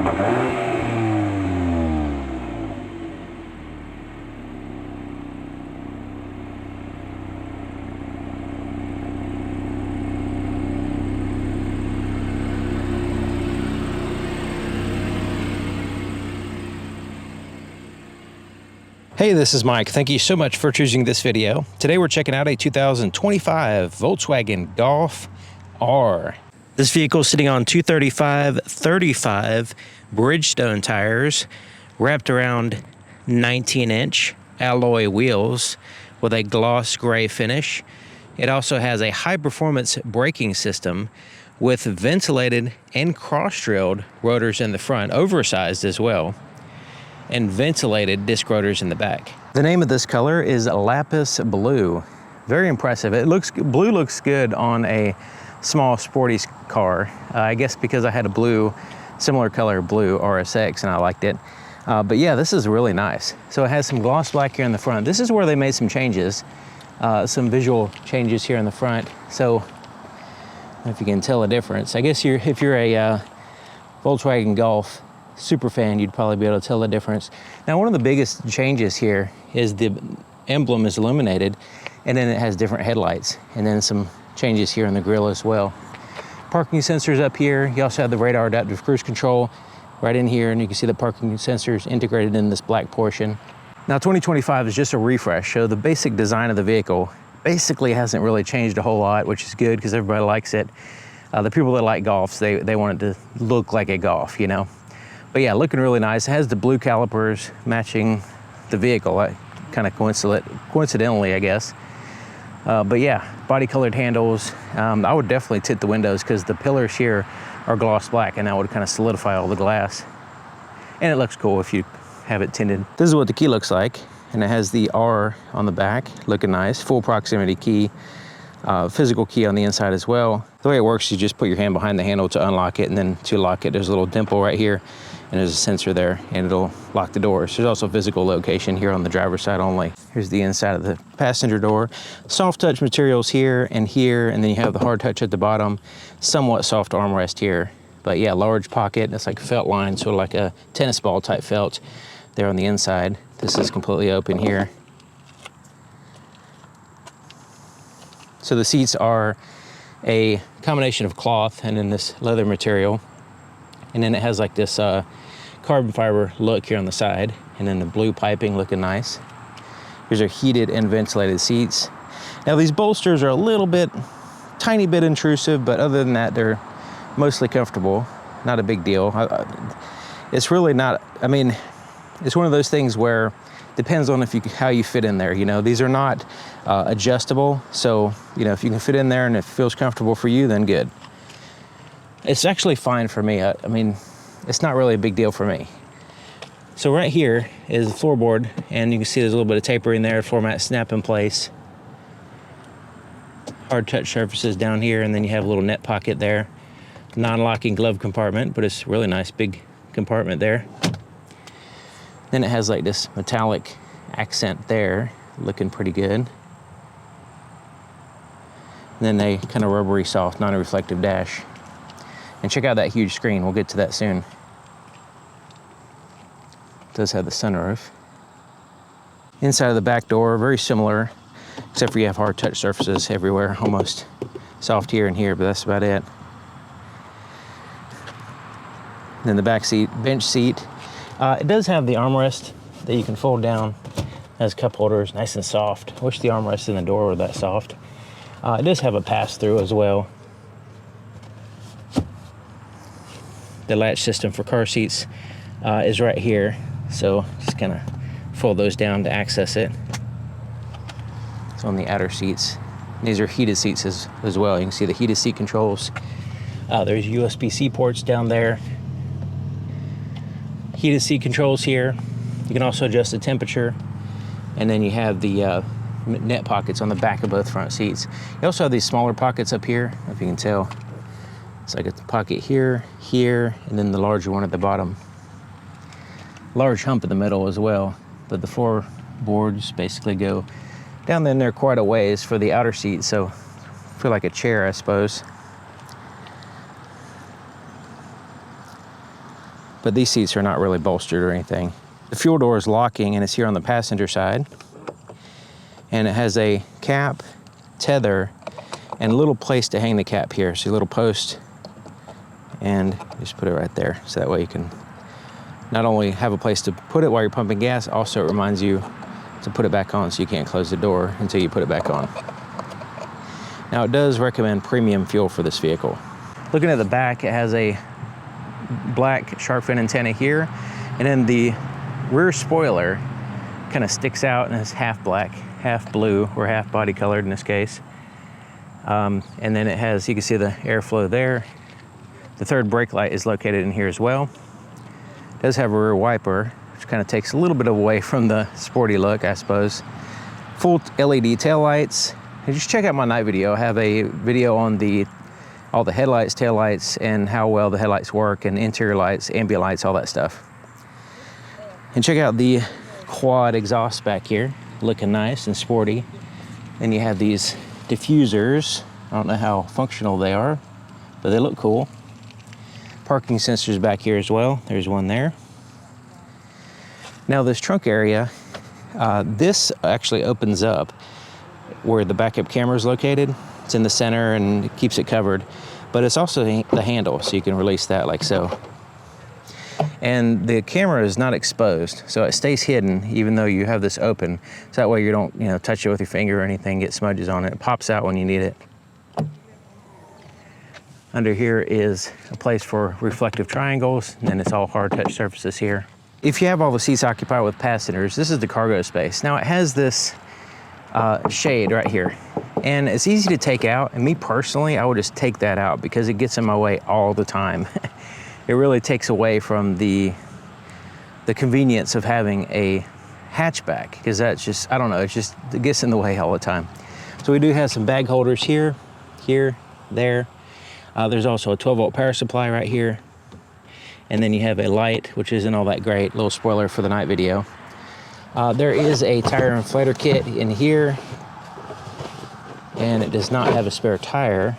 Hey, this is Mike. Thank you so much for choosing this video. Today we're checking out a 2025 Volkswagen Golf R. This vehicle is sitting on 235/35 Bridgestone tires, wrapped around 19-inch alloy wheels with a gloss gray finish. It also has a high-performance braking system with ventilated and cross-drilled rotors in the front, oversized as well, and ventilated disc rotors in the back. The name of this color is Lapis Blue. Very impressive. Blue looks good on a small sporty car. I guess because I had a similar color blue RSX and I liked it. But yeah, this is really nice. So it has some gloss black here in the front. This is where they made some changes, some visual changes here in the front. So I don't know if you can tell a difference. I guess if you're a Volkswagen Golf super fan, you'd probably be able to tell the difference. Now, one of the biggest changes here is the emblem is illuminated, and then it has different headlights, and then some changes here in the grille as well. Parking sensors up here. You also have the radar adaptive cruise control right in here, and you can see the parking sensors integrated in this black portion. Now, 2025 is just a refresh, so the basic design of the vehicle basically hasn't really changed a whole lot, which is good because everybody likes it. The people that like Golfs, they want it to look like a Golf, you know. But yeah, looking really nice. It has the blue calipers matching the vehicle, kind of coincidentally, I guess. But yeah, body colored handles. I would definitely tint the windows because the pillars here are gloss black, and that would kind of solidify all the glass. And it looks cool if you have it tinted. This is what the key looks like, and it has the R on the back, looking nice. Full proximity key, physical key on the inside as well. The way it works, you just put your hand behind the handle to unlock it, and then to lock it, there's a little dimple right here, and there's a sensor there, and it'll lock the doors. There's also physical location here on the driver's side only. Here's the inside of the passenger door. Soft touch materials here, and then you have the hard touch at the bottom. Somewhat soft armrest here, but yeah, large pocket. It's like felt line, sort of like a tennis ball type felt there on the inside. This is completely open here. So the seats are a combination of cloth and then this leather material. And then it has like this carbon fiber look here on the side, and then the blue piping looking nice. Here's our heated and ventilated seats. Now these bolsters are tiny bit intrusive, but other than that, they're mostly comfortable. Not a big deal. It's really not, I mean, it's one of those things where depends on how you fit in there. You know, these are not adjustable. So, you know, if you can fit in there and it feels comfortable for you, then good. It's actually fine for me. I mean, it's not really a big deal for me. So right here is the floorboard, and you can see there's a little bit of tapering there, floor mat snap in place. Hard touch surfaces down here, and then you have a little net pocket there. Non-locking glove compartment, but it's really nice big compartment there. Then it has like this metallic accent there, looking pretty good. And then a kind of rubbery, soft, non-reflective dash. And check out that huge screen. We'll get to that soon. It does have the sunroof. Inside of the back door, very similar, except for you have hard touch surfaces everywhere, almost soft here and here, but that's about it. Then the back seat, bench seat. It does have the armrest that you can fold down. It has cup holders, nice and soft. I wish the armrest in the door were that soft. It does have a pass-through as well. The latch system for car seats is right here, so just kind of fold those down to access it. It's on the outer seats. These are heated seats as well. You can see the heated seat controls. There's USB-C ports down there. Heated seat controls here. You can also adjust the temperature, and then you have the net pockets on the back of both front seats. You also have these smaller pockets up here, if you can tell. It's like a pocket here, here, and then the larger one at the bottom. Large hump in the middle as well, but the floorboards basically go down in there quite a ways for the outer seat, so feel like a chair, I suppose. but these seats are not really bolstered or anything. The fuel door is locking and it's here on the passenger side. And it has a cap, tether, and a little place to hang the cap here. So a little post, and just put it right there. So that way you can not only have a place to put it while you're pumping gas, also it reminds you to put it back on so you can't close the door until you put it back on. Now it does recommend premium fuel for this vehicle. Looking at the back, it has a black shark fin antenna here, and then the rear spoiler kind of sticks out and is half black, half blue, or half body colored in this case. And then it has, you can see the airflow there. The third brake light is located in here as well. It does have a rear wiper, which kind of takes a little bit away from the sporty look, I suppose. Full LED taillights. And just check out my night video. I have a video on all the headlights, taillights, and how well the headlights work, and interior lights, ambient lights, all that stuff. And check out the quad exhaust back here, looking nice and sporty. Then you have these diffusers. I don't know how functional they are, but they look cool. Parking sensors back here as well. There's one there. Now this trunk area, this actually opens up where the backup camera is located. It's in the center and it keeps it covered, but it's also the handle, so you can release that like so. And the camera is not exposed, so it stays hidden even though you have this open. So that way you don't, touch it with your finger or anything, get smudges on it. It pops out when you need it. Under here is a place for reflective triangles, and then it's all hard touch surfaces here. If you have all the seats occupied with passengers, this is the cargo space. Now it has this shade right here, and it's easy to take out, and me personally, I would just take that out because it gets in my way all the time. It really takes away from the convenience of having a hatchback, because that's just, I don't know, it gets in the way all the time. So we do have some bag holders here, there. There's also a 12-volt power supply right here. And then you have a light, which isn't all that great, little spoiler for the night video. There is a tire inflator kit in here, and it does not have a spare tire,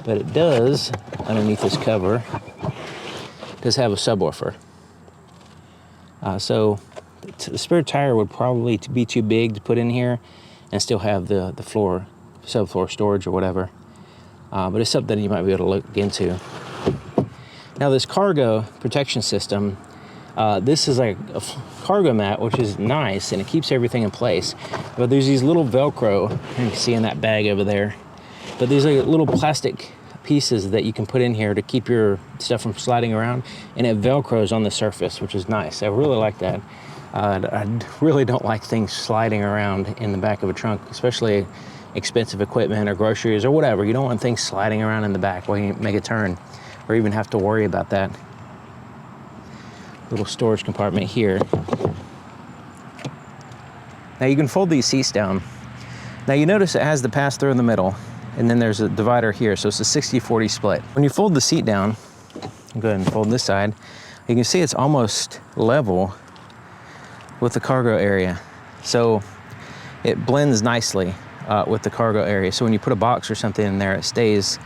but it does, underneath this cover, does have a subwoofer. So the spare tire would probably be too big to put in here and still have the subfloor storage or whatever. But it's something you might be able to look into. Now this cargo protection system, this is like a cargo mat, which is nice, and it keeps everything in place. But there's these little Velcro, you can see in that bag over there. But these are little plastic pieces that you can put in here to keep your stuff from sliding around, and it Velcros on the surface, which is nice. I really like that. I really don't like things sliding around in the back of a trunk, especially expensive equipment or groceries or whatever. You don't want things sliding around in the back while you make a turn, or even have to worry about that. Little storage compartment here. Now you can fold these seats down. Now you notice it has the pass-through in the middle, and then there's a divider here, so it's a 60-40 split. When you fold the seat down, go ahead and fold this side, you can see it's almost level with the cargo area. So it blends nicely with the cargo area. So when you put a box or something in there, it stays,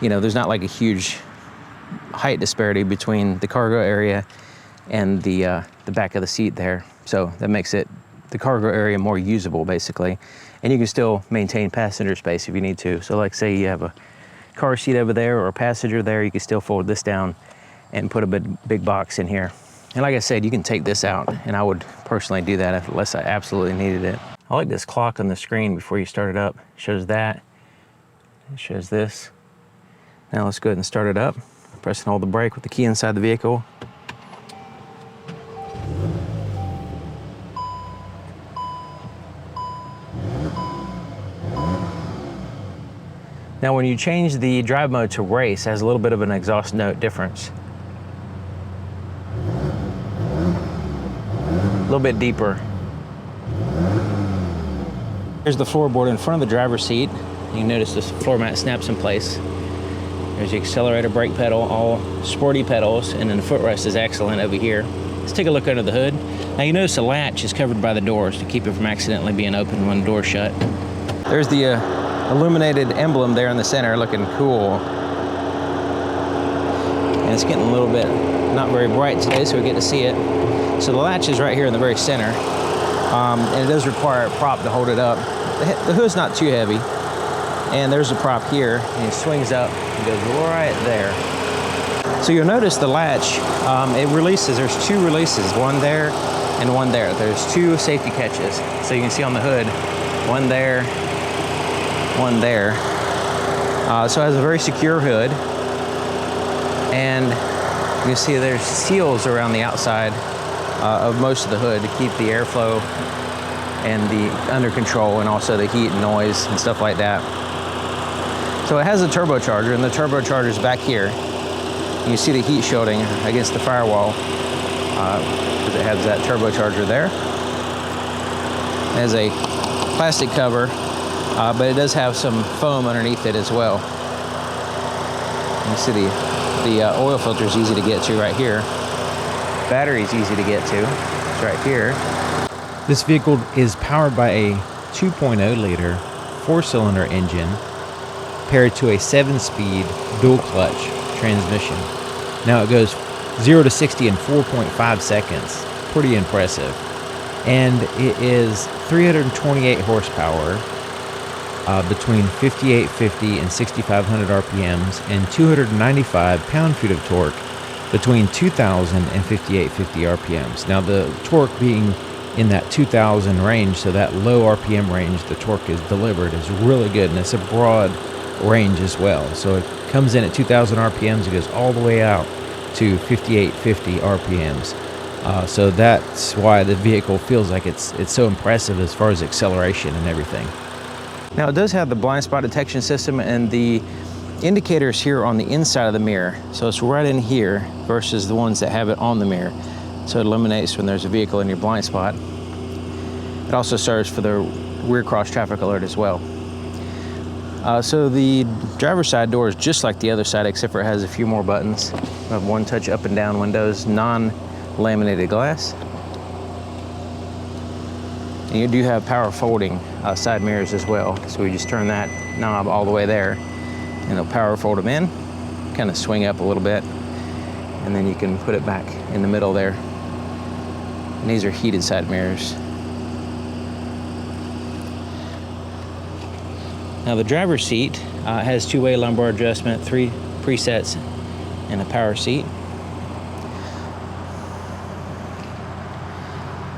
there's not like a huge height disparity between the cargo area and the back of the seat there. So that makes the cargo area more usable, basically. And you can still maintain passenger space if you need to. So like say you have a car seat over there or a passenger there, you can still fold this down and put a big box in here. And like I said, you can take this out, and I would personally do that unless I absolutely needed it. I like this clock on the screen before you start it up. It shows that, it shows this. Now let's go ahead and start it up. Press and hold the brake with the key inside the vehicle. Now when you change the drive mode to race, it has a little bit of an exhaust note difference. A little bit deeper. Here's the floorboard in front of the driver's seat. You can notice this floor mat snaps in place. There's the accelerator, brake pedal, all sporty pedals, and then the footrest is excellent over here. Let's take a look under the hood. Now you notice the latch is covered by the doors to keep it from accidentally being open when the door's shut. There's the illuminated emblem there in the center, looking cool. And it's getting a little bit not very bright today, so we get to see it. So the latch is right here in the very center, and it does require a prop to hold it up. The hood's not too heavy, and there's a prop here, and it swings up and goes right there. So you'll notice the latch, it releases, there's two releases, one there and one there. There's two safety catches. So you can see on the hood, one there, one there. So it has a very secure hood, and you can see there's seals around the outside of most of the hood to keep the airflow and the under control, and also the heat and noise and stuff like that. So it has a turbocharger, and the turbocharger is back here. You see the heat shielding against the firewall because it has that turbocharger there. It has a plastic cover, but it does have some foam underneath it as well. You see the oil filter is easy to get to right here. Battery is easy to get to. It's right here. This vehicle is powered by a 2.0 liter 4-cylinder engine paired to a 7-speed dual clutch transmission. Now it goes 0 to 60 in 4.5 seconds. Pretty impressive. And it is 328 horsepower between 5850 and 6500 RPMs, and 295 pound-feet of torque between 2000 and 5850 RPMs. Now the torque being in that 2000 range, so that low RPM range the torque is delivered, is really good, and it's a broad range as well. So it comes in at 2000 RPMs, it goes all the way out to 5850 RPMs. So that's why the vehicle feels like it's so impressive as far as acceleration and everything. Now it does have the blind spot detection system, and the indicators here on the inside of the mirror. So it's right in here versus the ones that have it on the mirror. So it eliminates when there's a vehicle in your blind spot. It also serves for the rear cross traffic alert as well. So the driver's side door is just like the other side, except for it has a few more buttons. We have one touch up and down windows, non-laminated glass. And you do have power folding side mirrors as well. So we just turn that knob all the way there, and it'll power fold them in, kind of swing up a little bit, and then you can put it back in the middle there. And these are heated side mirrors. Now the driver's seat has two-way lumbar adjustment, 3 presets, and a power seat.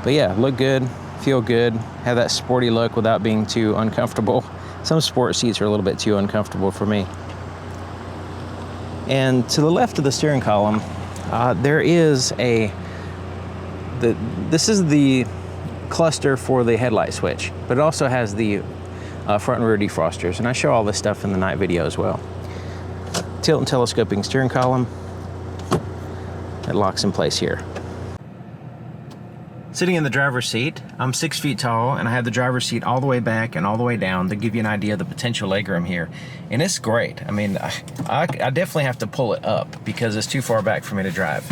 But yeah, look good, feel good, have that sporty look without being too uncomfortable. Some sport seats are a little bit too uncomfortable for me. And to the left of the steering column, there is this is the cluster for the headlight switch, but it also has the front and rear defrosters, and I show all this stuff in the night video as well. Tilt and telescoping steering column. It locks in place here. Sitting in the driver's seat, I'm 6 feet tall, and I have the driver's seat all the way back and all the way down to give you an idea of the potential legroom here. And it's great. I mean, I definitely have to pull it up because it's too far back for me to drive.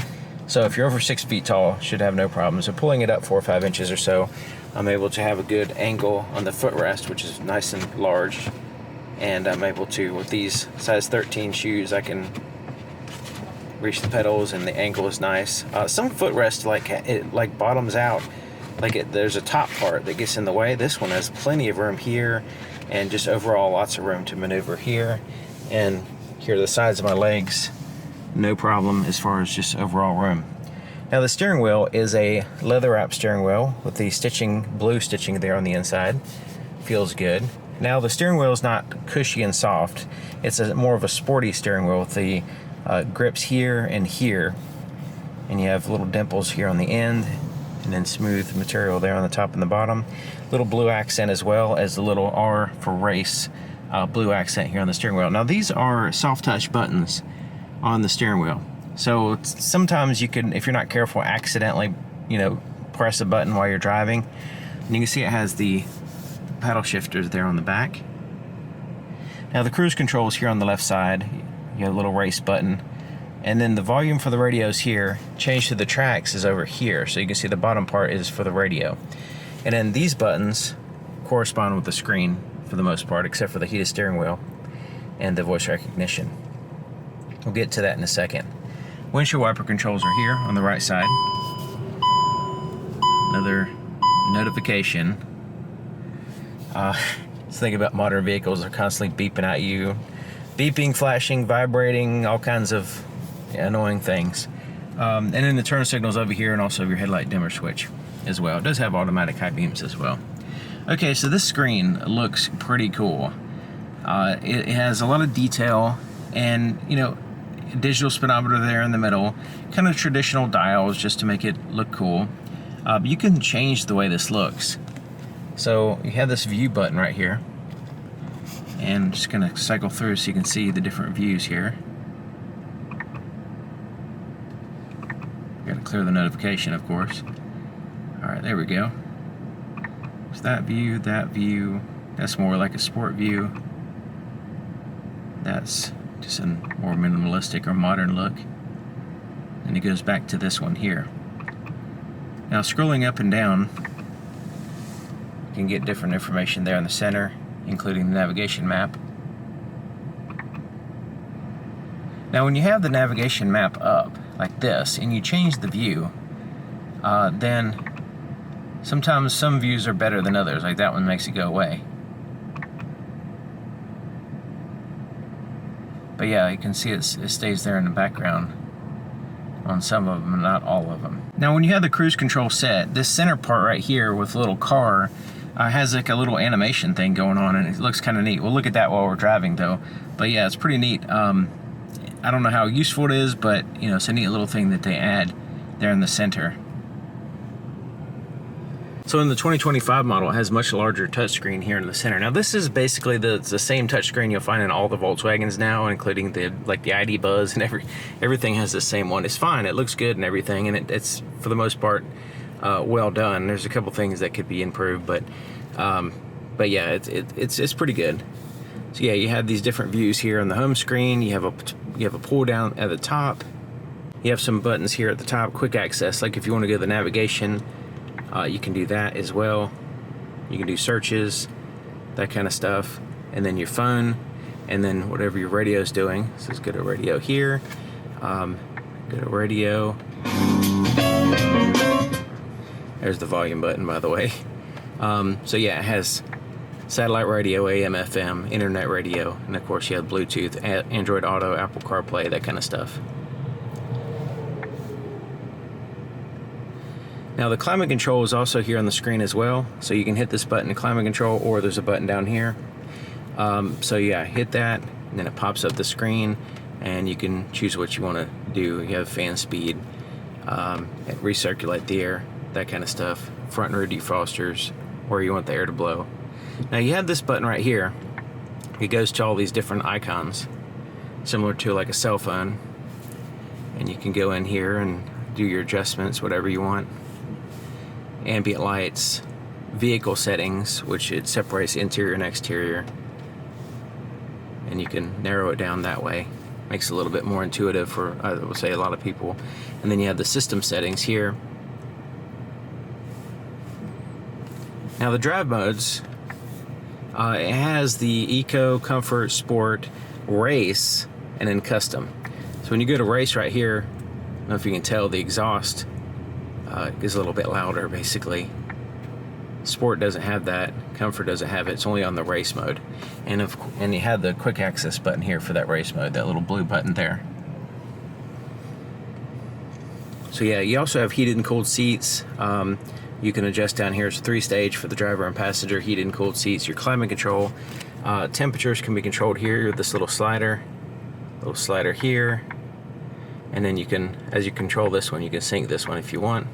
So if you're over 6 feet tall, should have no problem. So pulling it up 4 or 5 inches or so, I'm able to have a good angle on the footrest, which is nice and large. And I'm able to, with these size 13 shoes, I can reach the pedals, and the angle is nice. Some footrests like bottoms out, there's a top part that gets in the way. This one has plenty of room here, and just overall lots of room to maneuver here. And here are the sides of my legs, no problem as far as just overall room. Now the steering wheel is a leather wrap steering wheel with the blue stitching there on the inside. Feels good. Now the steering wheel is not cushy and soft. It's more of a sporty steering wheel with the grips here, and you have little dimples here on the end, and then smooth material there on the top and the bottom. Little blue accent, as well as the little R for race blue accent here on the steering wheel. Now these are soft touch buttons on the steering wheel, so sometimes you can, if you're not careful, accidentally press a button while you're driving. And you can see it has the paddle shifters there on the back. Now the cruise control is here on the left side. You have a little race button, and then the volume for the radios here. Change to the tracks is over here, so you can see the bottom part is for the radio. And then these buttons correspond with the screen for the most part, except for the heated steering wheel and the voice recognition. We'll get to that in a second. Windshield wiper controls are here on the right side. Another notification. Just think about modern vehicles, they're constantly beeping at you. Beeping, flashing, vibrating, all kinds of annoying things. And then the turn signals over here, and also your headlight dimmer switch as well. It does have automatic high beams as well. Okay, so this screen looks pretty cool. It has a lot of detail, and you know, digital speedometer there in the middle, kind of traditional dials just to make it look cool. But you can change the way this looks. So you have this view button right here, and I'm just gonna cycle through so you can see the different views here. Gotta clear the notification, of course. All right, there we go. So that view, that's more like a sport view. That's just a more minimalistic or modern look. And it goes back to this one here. Now scrolling up and down, you can get different information there in the center, including the navigation map. Now when you have the navigation map up like this and you change the view, then sometimes some views are better than others, like that one makes it go away. But yeah, you can see it stays there in the background on some of them, not all of them. Now when you have the cruise control set, this center part right here with the little car has like a little animation thing going on, and it looks kind of neat. We'll look at that while we're driving though. But yeah, it's pretty neat. I don't know how useful it is, but you know, it's a neat little thing that they add there in the center. So in the 2025 model, it has much larger touchscreen here in the center. Now this is basically the same touchscreen you'll find in all the Volkswagens now, including the ID Buzz, and everything has the same one. It's fine, it looks good and everything, and it's for the most part well done. There's a couple things that could be improved, but yeah, it's pretty good. So yeah, you have these different views here on the home screen. You have a pull down at the top. You have some buttons here at the top, quick access. Like if you want to go to the navigation, you can do that as well. You can do searches, that kind of stuff, and then your phone, and then whatever your radio is doing. So let's go to radio here. Go to radio. There's the volume button, by the way. So yeah, it has satellite radio, AM, FM, internet radio, and of course you have Bluetooth, Android Auto, Apple CarPlay, that kind of stuff. Now the climate control is also here on the screen as well, so you can hit this button to climate control, or there's a button down here. So yeah, hit that, and then it pops up the screen, and you can choose what you want to do. You have fan speed, recirculate the air, that kind of stuff, front and rear defrosters, where you want the air to blow. Now you have this button right here. It goes to all these different icons, similar to like a cell phone, and you can go in here and do your adjustments, whatever you want. Ambient lights, vehicle settings, which it separates interior and exterior, and you can narrow it down that way. Makes it a little bit more intuitive for, I would say, a lot of people. And then you have the system settings here. Now the drive modes, it has the Eco, Comfort, Sport, Race, and then Custom. So when you go to Race right here, I don't know if you can tell, the exhaust is a little bit louder, basically. Sport doesn't have that, Comfort doesn't have it, it's only on the Race mode. And you have the quick access button here for that Race mode, that little blue button there. So yeah, you also have heated and cooled seats. You can adjust down here. It's 3-stage for the driver and passenger, heated and cooled seats. Your climate control, temperatures can be controlled here with this little slider here. And then you can, as you control this one, you can sync this one if you want.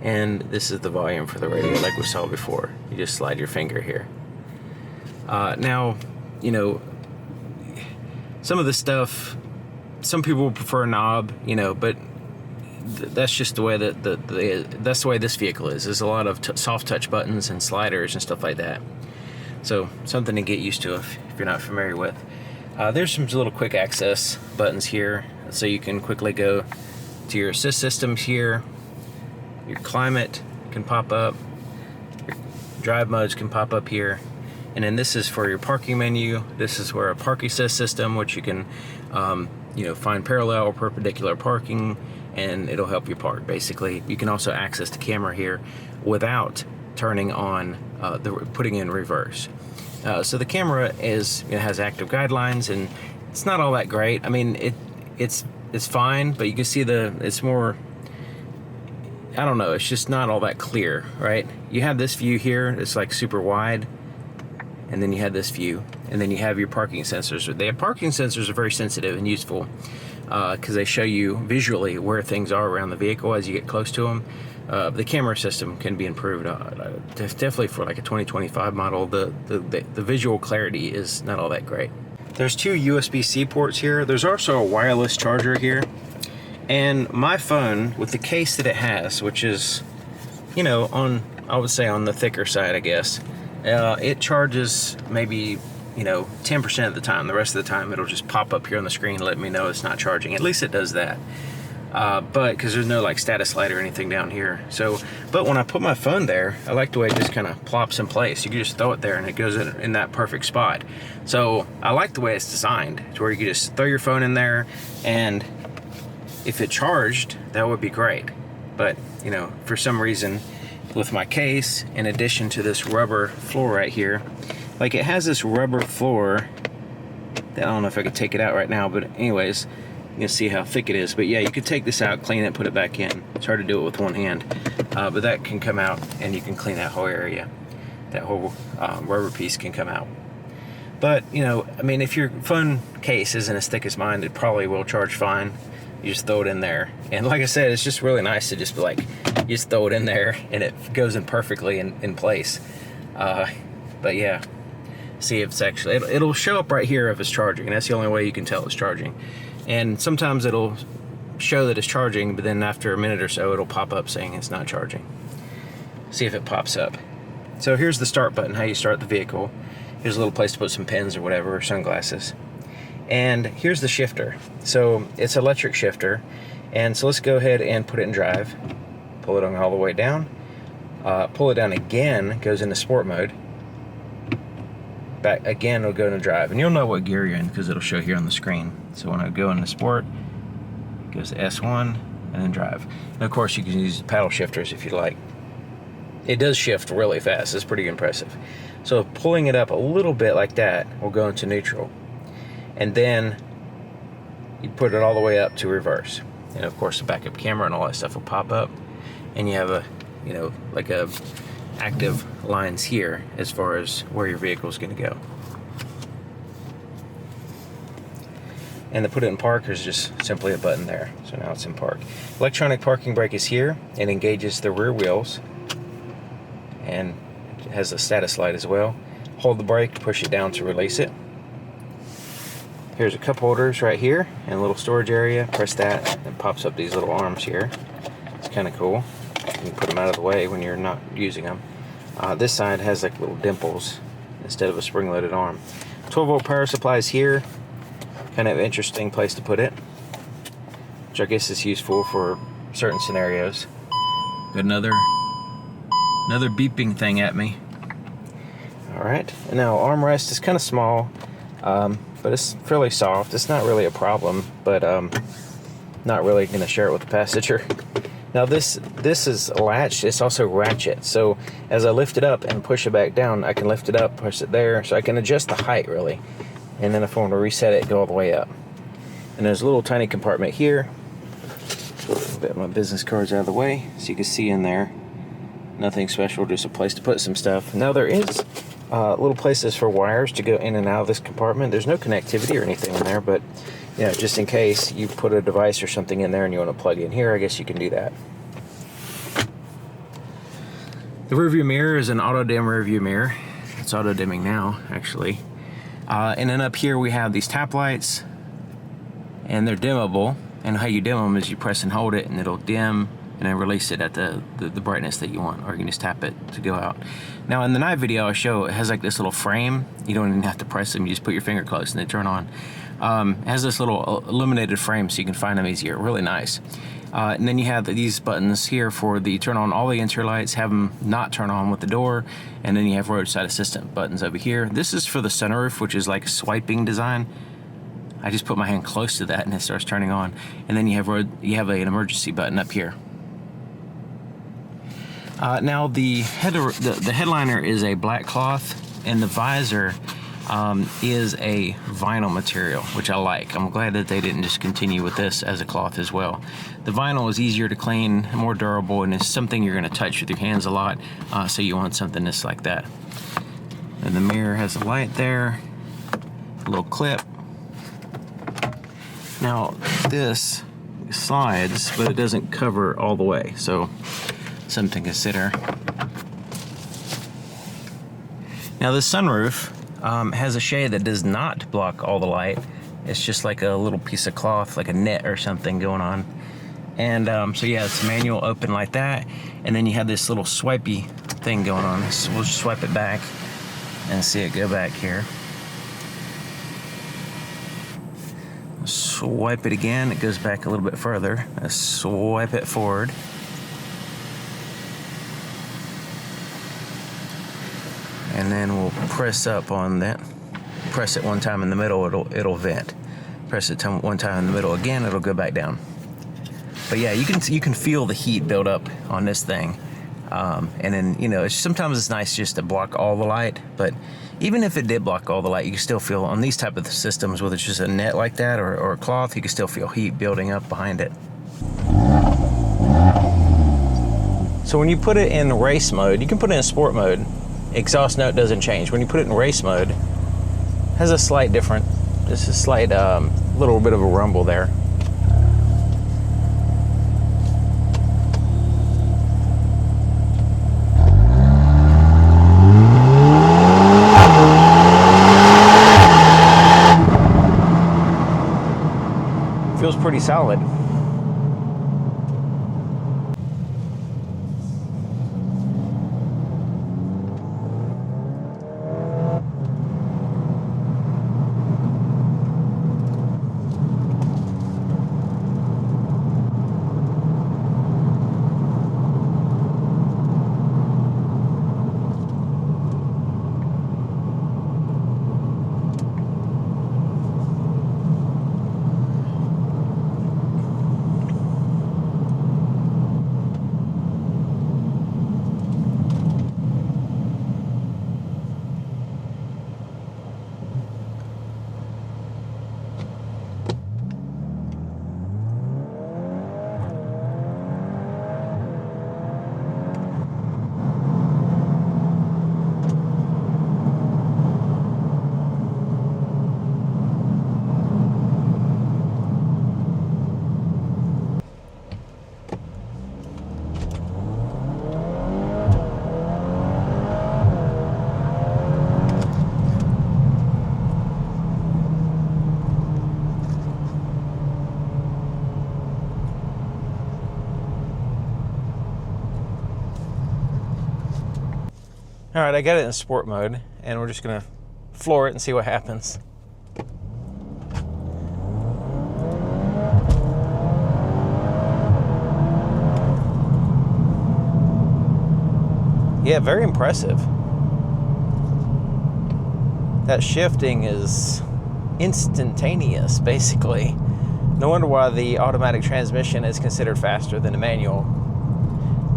And this is the volume for the radio, like we saw before. You just slide your finger here. Now, you know, some of the stuff, some people prefer a knob, you know, but that's just the way that that's the way this vehicle is. There's a lot of soft touch buttons and sliders and stuff like that. So something to get used to if you're not familiar with. There's some little quick access buttons here, so you can quickly go to your assist systems here. Your climate can pop up. Your drive modes can pop up here. And then this is for your parking menu. This is where a park assist system, which you can you know, find parallel or perpendicular parking, and it'll help you park. Basically, you can also access the camera here without turning on putting in reverse. So the camera has active guidelines, and it's not all that great. I mean, it's fine, but you can see it's more, I don't know, it's just not all that clear, right? You have this view here, it's like super wide, and then you have this view, and then you have your parking sensors. Parking sensors are very sensitive and useful because they show you visually where things are around the vehicle as you get close to them. The camera system can be improved. Definitely for like a 2025 model, the visual clarity is not all that great. There's two USB-C ports here. There's also a wireless charger here. And my phone, with the case that it has, which is, you know, I would say on the thicker side, I guess, it charges maybe, you know, 10% of the time. The rest of the time, it'll just pop up here on the screen letting me know it's not charging. At least it does that. But because there's no like status light or anything down here. But when I put my phone there, I like the way it just kind of plops in place. You can just throw it there and it goes in that perfect spot. So I like the way it's designed, to where you can just throw your phone in there, and if it charged, that would be great. But, you know, for some reason, with my case, in addition to this rubber floor right here, like it has this rubber floor that I don't know if I could take it out right now, but anyways, you can see how thick it is. But yeah, you could take this out, clean it, put it back in. It's hard to do it with one hand, but that can come out, and you can clean that whole area. That whole rubber piece can come out. But, you know, I mean, if your phone case isn't as thick as mine, it probably will charge fine. You just throw it in there. And like I said, it's just really nice to just be like, you just throw it in there and it goes in perfectly in place. But yeah, see if it's actually, it'll show up right here if it's charging, and that's the only way you can tell it's charging. And sometimes it'll show that it's charging, but then after a minute or so, it'll pop up saying it's not charging. See if it pops up. So here's the start button, how you start the vehicle. Here's a little place to put some pens or whatever, or sunglasses. And here's the shifter. So it's an electric shifter. And so let's go ahead and put it in drive. Pull it on all the way down. Pull it down again, goes into sport mode. Back again, it'll go into drive. And you'll know what gear you're in because it'll show here on the screen. So when I go into sport, it goes to S1 and then drive. And of course, you can use paddle shifters if you like. It does shift really fast. It's pretty impressive. So pulling it up a little bit like that will go into neutral. And then you put it all the way up to reverse. And of course the backup camera and all that stuff will pop up. And you have a, you know, like a active lines here as far as where your vehicle is going to go. And to put it in park, there's just simply a button there. So now it's in park. Electronic parking brake is here. It engages the rear wheels. And it has a status light as well. Hold the brake, push it down to release it. Here's a cup holders right here and a little storage area. Press that and it pops up these little arms here. It's kind of cool. You can put them out of the way when you're not using them. This side has like little dimples instead of a spring-loaded arm. 12-volt power supply is here. Kind of interesting place to put it, which I guess is useful for certain scenarios. Got another beeping thing at me. All right, and now armrest is kind of small, but it's fairly soft. It's not really a problem, but not really going to share it with the passenger. Now this is latched. It's also ratchet. So as I lift it up and push it back down, I can lift it up, push it there, so I can adjust the height really. And then if I want to reset it, go all the way up. And there's a little tiny compartment here. Get my business cards out of the way so you can see in there. Nothing special, just a place to put some stuff. Now there is little places for wires to go in and out of this compartment. There's no connectivity or anything in there, but you know, just in case you put a device or something in there and you want to plug in here, I guess you can do that. The rearview mirror is an auto dim rearview mirror. It's auto dimming now, actually. And then up here we have these tap lights, and they're dimmable. And how you dim them is you press and hold it, and it'll dim, and then release it at the brightness that you want, or you can just tap it to go out. Now in the night video I show, it has like this little frame. You don't even have to press them, you just put your finger close and they turn on. It has this little illuminated frame so you can find them easier, really nice. And then you have these buttons here for the turn on all the interior lights, have them not turn on with the door, and then you have roadside assistant buttons over here. This is for the sunroof, which is like a swiping design. I just put my hand close to that and it starts turning on. And then you have an emergency button up here. Now the headliner is a black cloth, and the visor is a vinyl material, which I like. I'm glad that they didn't just continue with this as a cloth as well. The vinyl is easier to clean, more durable, and it's something you're going to touch with your hands a lot, so you want something just like that. And the mirror has a light there, a little clip. Now this slides, but it doesn't cover all the way, so something to consider. Now the sunroof has a shade that does not block all the light. It's just like a little piece of cloth, like a net or something going on. And so yeah, it's manual open like that. And then you have this little swipey thing going on. So we'll just swipe it back and see it go back here. Swipe it again, it goes back a little bit further. Swipe it forward. And then we'll press up on that. Press it one time in the middle, it'll vent. Press it one time in the middle again, it'll go back down. But yeah, you can feel the heat build up on this thing. And then, you know, sometimes it's nice just to block all the light, but even if it did block all the light, you can still feel on these type of systems, whether it's just a net like that or a cloth, you can still feel heat building up behind it. So when you put it in race mode, you can put it in sport mode. Exhaust note doesn't change. When you put it in race mode, it has a slight different, just a slight little bit of a rumble there. Feels pretty solid. All right, I got it in sport mode, and we're just gonna floor it and see what happens. Yeah, very impressive. That shifting is instantaneous, basically. No wonder why the automatic transmission is considered faster than the manual,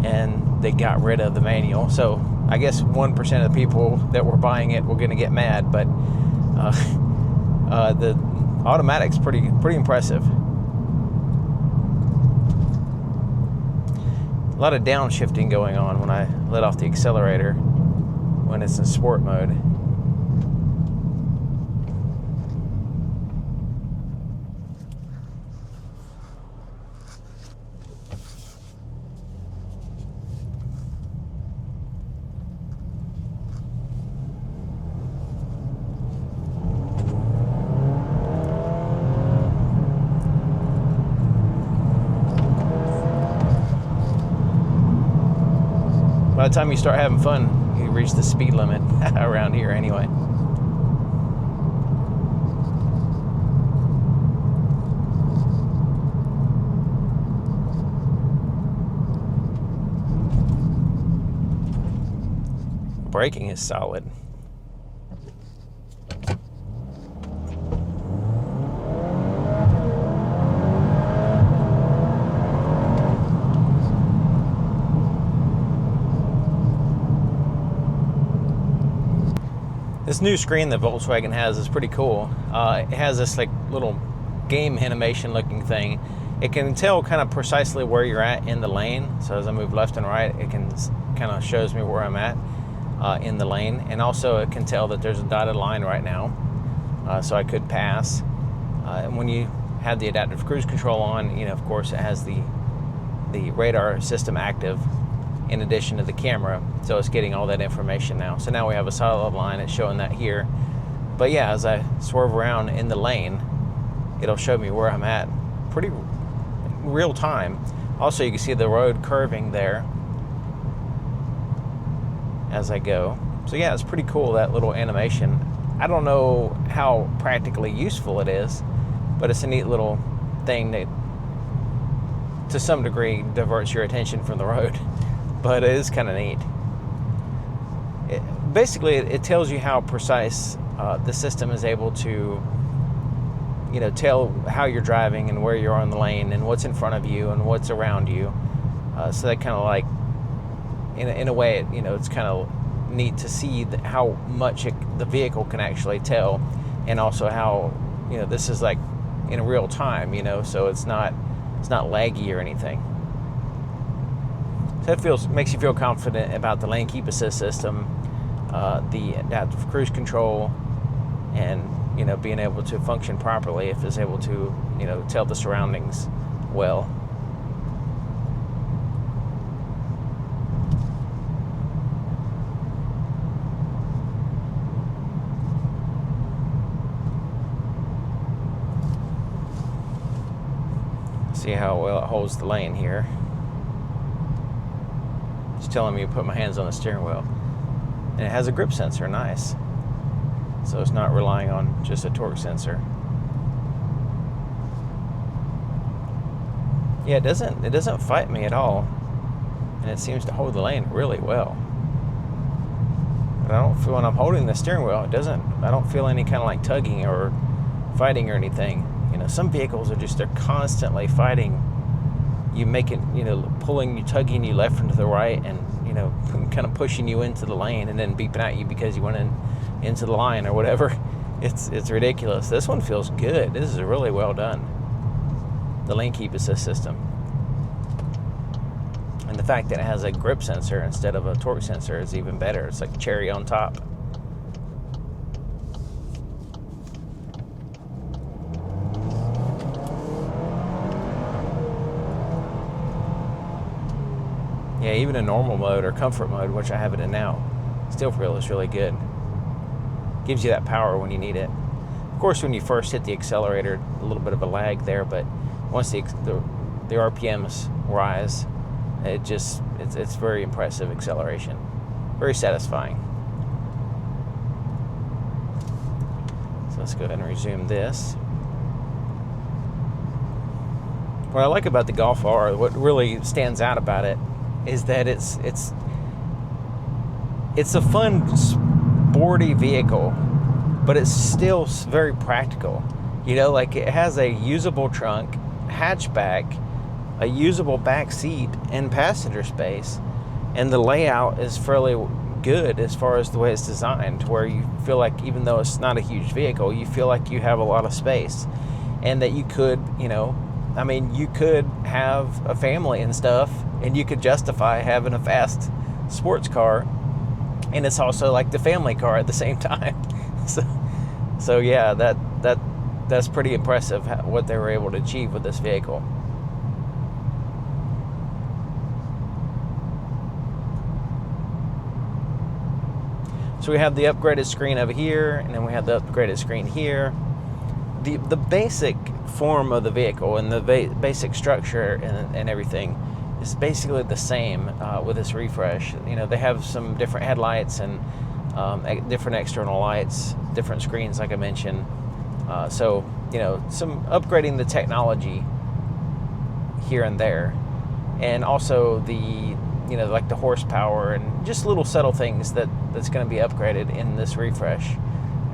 and they got rid of the manual. So I guess 1% of the people that were buying it were going to get mad, but the automatic's pretty impressive. A lot of downshifting going on when I let off the accelerator when it's in sport mode. By the time you start having fun, you reach the speed limit around here anyway. Braking is solid. This new screen that Volkswagen has is pretty cool. It has this like little game animation looking thing. It can tell kind of precisely where you're at in the lane. So as I move left and right, it can kind of shows me where I'm at in the lane. And also it can tell that there's a dotted line right now. So I could pass. And when you have the adaptive cruise control on, you know, of course it has the radar system active in addition to the camera. So it's getting all that information now. So now we have a solid line. It's showing that here. But yeah, as I swerve around in the lane, it'll show me where I'm at pretty real time. Also, you can see the road curving there as I go. So yeah, it's pretty cool, that little animation. I don't know how practically useful it is, but it's a neat little thing that to some degree diverts your attention from the road. But it is kind of neat. Basically, it tells you how precise the system is able to, you know, tell how you're driving and where you are in the lane and what's in front of you and what's around you. So that kind of like, in a way, you know, it's kind of neat to see how much the vehicle can actually tell, and also how, you know, this is like in real time, you know, so it's not laggy or anything. So it makes you feel confident about the lane keep assist system, the adaptive cruise control, and, you know, being able to function properly if it's able to, you know, tell the surroundings well. See how well it holds the lane here. It's telling me to put my hands on the steering wheel. And it has a grip sensor, nice. So it's not relying on just a torque sensor. Yeah, it doesn't fight me at all. And it seems to hold the lane really well. But I don't feel, when I'm holding the steering wheel, I don't feel any kind of like tugging or fighting or anything. You know, some vehicles are they're constantly fighting you, making, you know, pulling you, tugging you left and to the right, and, you know, kind of pushing you into the lane and then beeping at you because you went into the line or whatever. It's ridiculous. This one feels good. This is really well done. The lane keep assist system. And the fact that it has a grip sensor instead of a torque sensor is even better. It's like cherry on top. Yeah, even in normal mode or comfort mode, which I have it in now, still feels really good. Gives you that power when you need it. Of course, when you first hit the accelerator, a little bit of a lag there, but once the RPMs rise, it's very impressive acceleration. Very satisfying. So let's go ahead and resume this. What I like about the Golf R, what really stands out about it, is that it's a fun, sporty vehicle, but it's still very practical. You know, like it has a usable trunk, hatchback, a usable back seat, and passenger space, and the layout is fairly good as far as the way it's designed, where you feel like, even though it's not a huge vehicle, you feel like you have a lot of space, and that you could, you know, I mean, you could have a family and stuff, and you could justify having a fast sports car, and it's also like the family car at the same time. So yeah, that's pretty impressive what they were able to achieve with this vehicle. So we have the upgraded screen over here, and then we have the upgraded screen here. The basic form of the vehicle and the basic structure and everything is basically the same with this refresh. You know, they have some different headlights and different external lights, different screens, like I mentioned. So, you know, some upgrading the technology here and there, and also the, you know, like the horsepower and just little subtle things that's going to be upgraded in this refresh,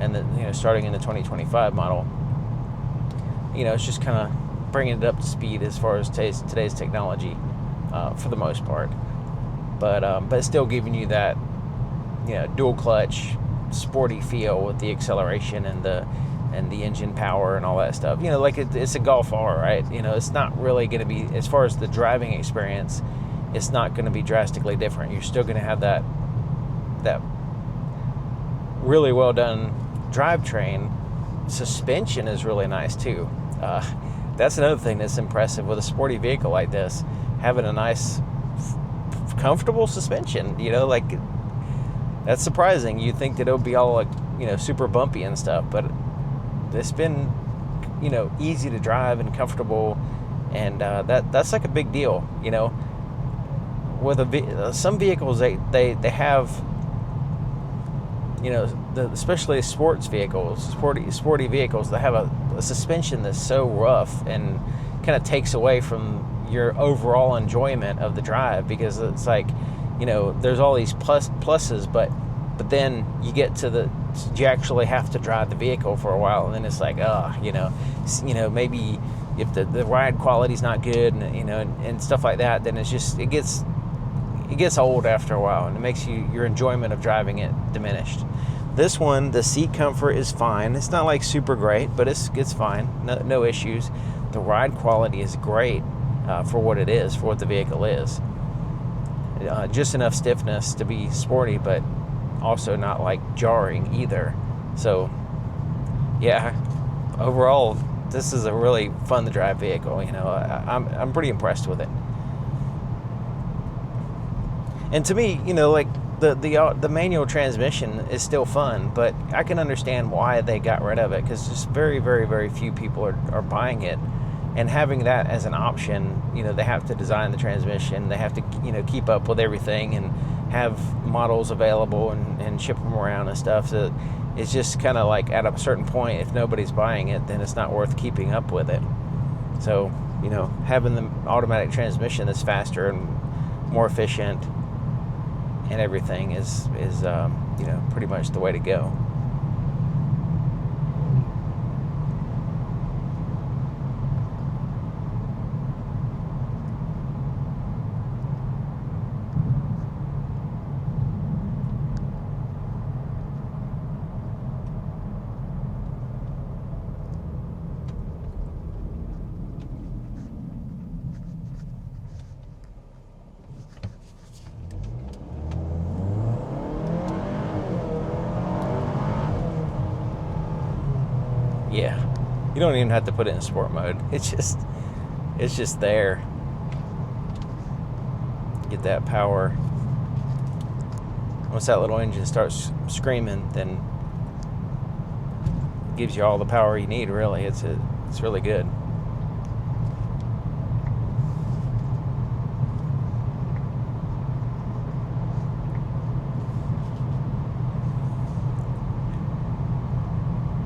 and you know, starting in the 2025 model. You know, it's just kind of bringing it up to speed as far as today's technology, for the most part. But it's still giving you that, you know, dual clutch, sporty feel with the acceleration and the engine power and all that stuff. You know, like it's a Golf R, right? You know, it's not really going to be, as far as the driving experience, it's not going to be drastically different. You're still going to have that really well done drivetrain. Suspension is really nice too. That's another thing that's impressive with a sporty vehicle like this, having a nice, comfortable suspension. You know, like, that's surprising. You'd think that it would be all, like, you know, super bumpy and stuff, but it's been, you know, easy to drive and comfortable, and that's like a big deal. You know, with some vehicles, they have, you know, especially sports vehicles, sporty vehicles, they have a suspension that's so rough and kind of takes away from your overall enjoyment of the drive, because it's like, you know, there's all these pluses, but then you get to you actually have to drive the vehicle for a while, and then it's like, you know, maybe if the ride quality's not good, and, you know, and stuff like that, then it gets old after a while, and it makes your enjoyment of driving it diminished. This one, the seat comfort is fine. It's not like super great, but it's fine. No issues. The ride quality is great for what it is, for what the vehicle is. Just enough stiffness to be sporty, but also not like jarring either. So yeah, overall, this is a really fun to drive vehicle. You know, I'm pretty impressed with it. And to me, you know, like the manual transmission is still fun, but I can understand why they got rid of it, because just very, very, very few people are buying it. And having that as an option, you know, they have to design the transmission, they have to, you know, keep up with everything and have models available and ship them around and stuff. So it's just kind of like, at a certain point, if nobody's buying it, then it's not worth keeping up with it. So, you know, having the automatic transmission that's faster and more efficient and everything is you know, pretty much the way to go. Yeah, you don't even have to put it in sport mode. It's just there. Get that power. Once that little engine starts screaming, then it gives you all the power you need. Really, it's really good.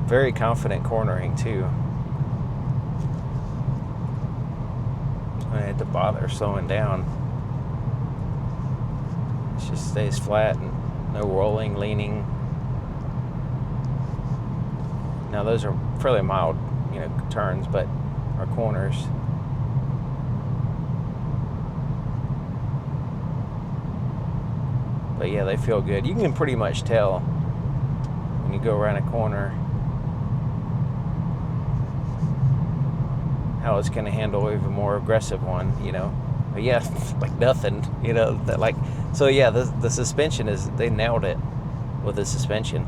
Very confident cornering too. I had to bother slowing down. It just stays flat and no rolling, leaning. Now those are fairly mild, you know, turns, but are corners. But yeah, they feel good. You can pretty much tell when you go around a corner how it's going to handle even more aggressive one, you know. But yeah, like nothing, you know, that, like, so yeah, the suspension they nailed it with the suspension.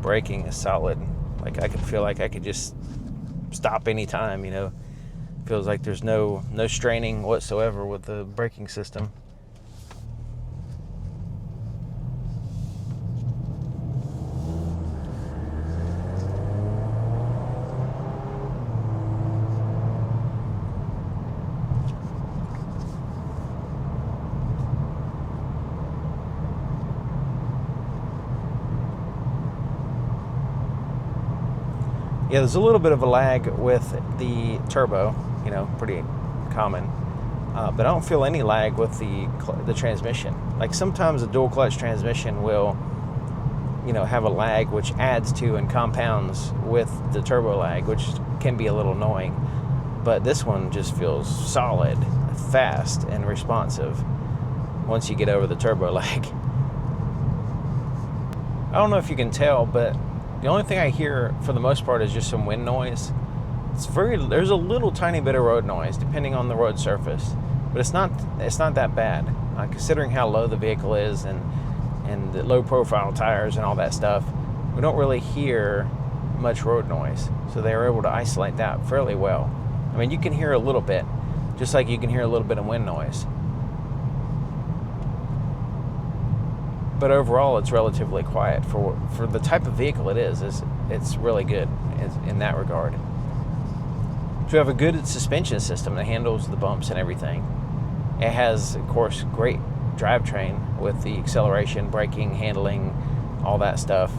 Braking is solid. Like, I could feel like I could just stop anytime, you know. Feels like there's no straining whatsoever with the braking system. Yeah, there's a little bit of a lag with the turbo, you know, pretty common. But I don't feel any lag with the transmission. Like, sometimes a dual clutch transmission will, you know, have a lag which adds to and compounds with the turbo lag, which can be a little annoying. but this one just feels solid, fast, and responsive once you get over the turbo lag. I don't know if you can tell, but the only thing I hear for the most part is just some wind noise. There's a little tiny bit of road noise depending on the road surface, but it's not that bad, considering how low the vehicle is and the low profile tires and all that stuff. We don't really hear much road noise, so they were able to isolate that fairly well. I mean, you can hear a little bit, just like you can hear a little bit of wind noise, but overall it's relatively quiet for the type of vehicle it is. It's really good in that regard. So we have a good suspension system that handles the bumps and everything. It has, of course, great drivetrain with the acceleration, braking, handling, all that stuff.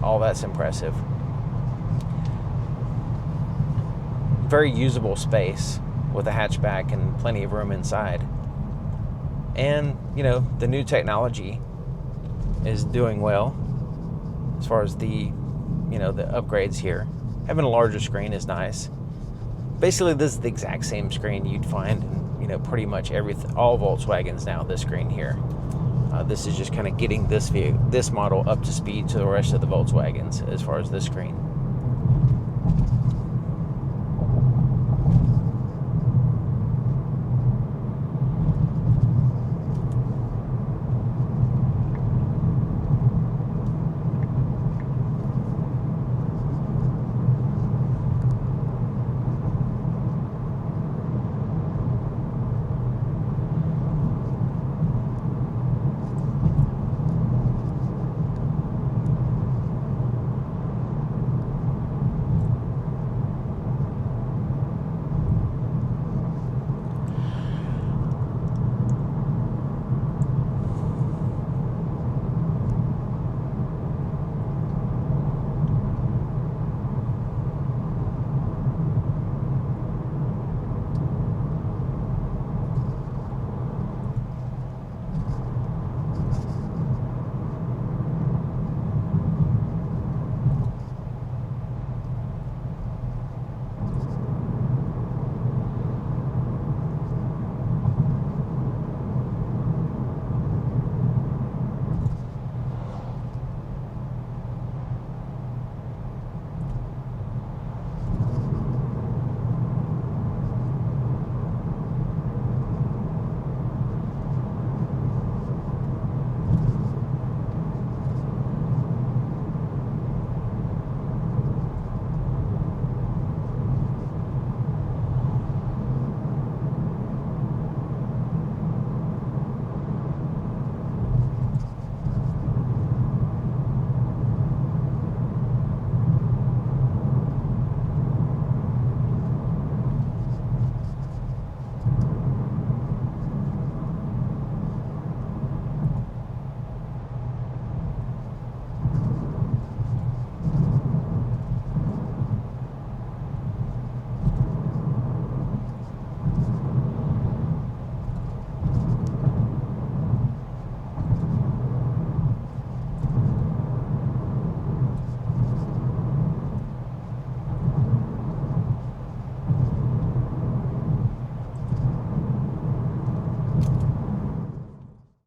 All that's impressive. Very usable space with a hatchback and plenty of room inside. And, you know, the new technology is doing well as far as the upgrades here. Having a larger screen is nice. Basically, this is the exact same screen you'd find in, pretty much all Volkswagens now, this screen here. This is just kind of getting this model up to speed to the rest of the Volkswagens as far as this screen.